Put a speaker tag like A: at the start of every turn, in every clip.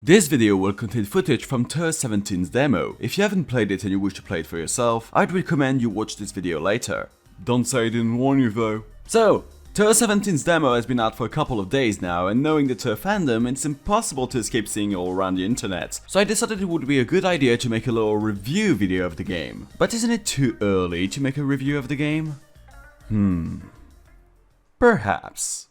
A: This video will contain footage from Touhou's 17's demo. If you haven't played it and you wish to play it for yourself, I'd recommend you watch this video later. Don't say I didn't warn you though. So, Touhou's 17's demo has been out for a couple of days now, and knowing the Touhou fandom, it's impossible to escape seeing it all around the internet. So I decided it would be a good idea to make a little review video of the game. But isn't it too early to make a review of the game? Perhaps.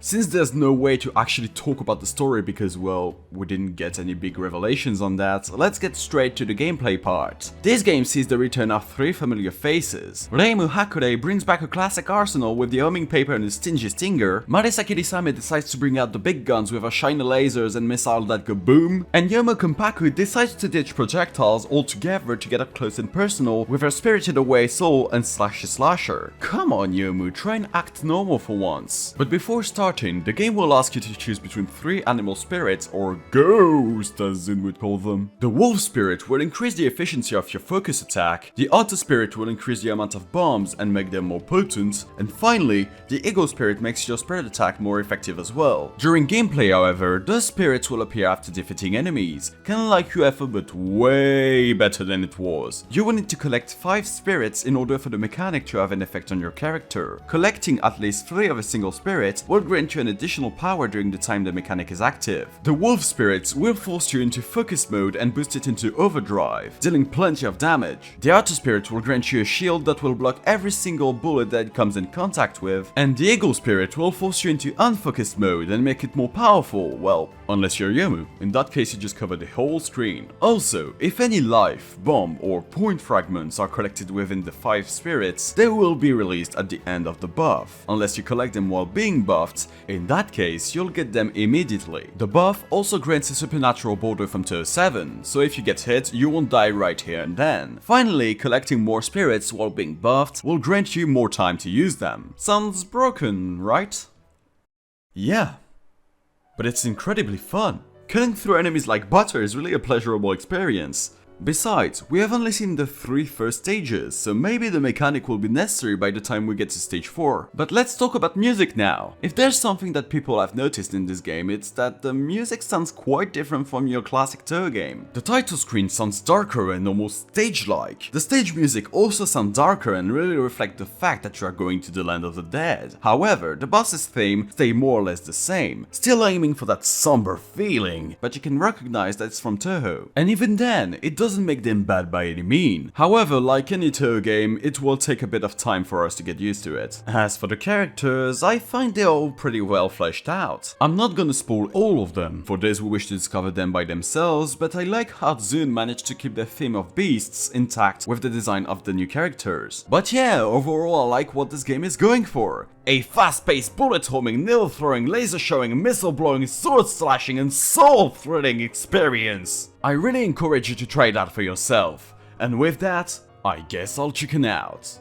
A: Since there's no way to actually talk about the story because, well, we didn't get any big revelations on that, let's get straight to the gameplay part. This game sees the return of three familiar faces. Reimu Hakure brings back a classic arsenal with the homing paper and a stingy stinger, Marisaki Risame decides to bring out the big guns with her shiny lasers and missiles that go boom, and Yomo Kompaku decides to ditch projectiles altogether to get up close and personal with her spirited away soul and slashy slasher. Come on Yomu, try and act normal for once. But before starting, the game will ask you to choose between three animal spirits, or ghosts as Zun would call them. The wolf spirit will increase the efficiency of your focus attack, the otter spirit will increase the amount of bombs and make them more potent, and finally, the eagle spirit makes your spirit attack more effective as well. During gameplay, however, those spirits will appear after defeating enemies, kinda like UFO but way better than it was. You will need to collect 5 spirits in order for the mechanic to have an effect on your character. Collecting at least 3 of a single spirit will grant you an additional power during the time the mechanic is active. The wolf spirits will force you into focus mode and boost it into overdrive, dealing plenty of damage. The otter spirit will grant you a shield that will block every single bullet that it comes in contact with, and the eagle spirit will force you into unfocused mode and make it more powerful, well, unless you're Yomu. In that case you just cover the whole screen. Also, if any life, bomb or point fragments are collected within the 5 spirits, they will be released at the end of the buff, unless you collect them while being buffed. In that case, you'll get them immediately. The buff also grants a supernatural border from Touhou 7, so if you get hit, you won't die right here and then. Finally, collecting more spirits while being buffed will grant you more time to use them. Sounds broken, right? Yeah. But it's incredibly fun. Cutting through enemies like butter is really a pleasurable experience. Besides, we have only seen the 3 first stages, so maybe the mechanic will be necessary by the time we get to stage 4. But let's talk about music now. If there's something that people have noticed in this game, it's that the music sounds quite different from your classic Touhou game. The title screen sounds darker and almost stage-like. The stage music also sounds darker and really reflect the fact that you are going to the land of the dead. However, the boss's theme stay more or less the same, still aiming for that somber feeling, but you can recognize that it's from Touhou. And even then, it doesn't make them bad by any mean. However, like any Touhou game, it will take a bit of time for us to get used to it. As for the characters, I find they're all pretty well fleshed out. I'm not gonna spoil all of them, for those who wish to discover them by themselves, but I like how Zun managed to keep the theme of beasts intact with the design of the new characters. But yeah, overall I like what this game is going for. A fast-paced, bullet-homing, nail-throwing, laser-showing, missile-blowing, sword-slashing and soul-thrilling experience. I really encourage you to try it out for yourself. And with that, I guess I'll chicken out.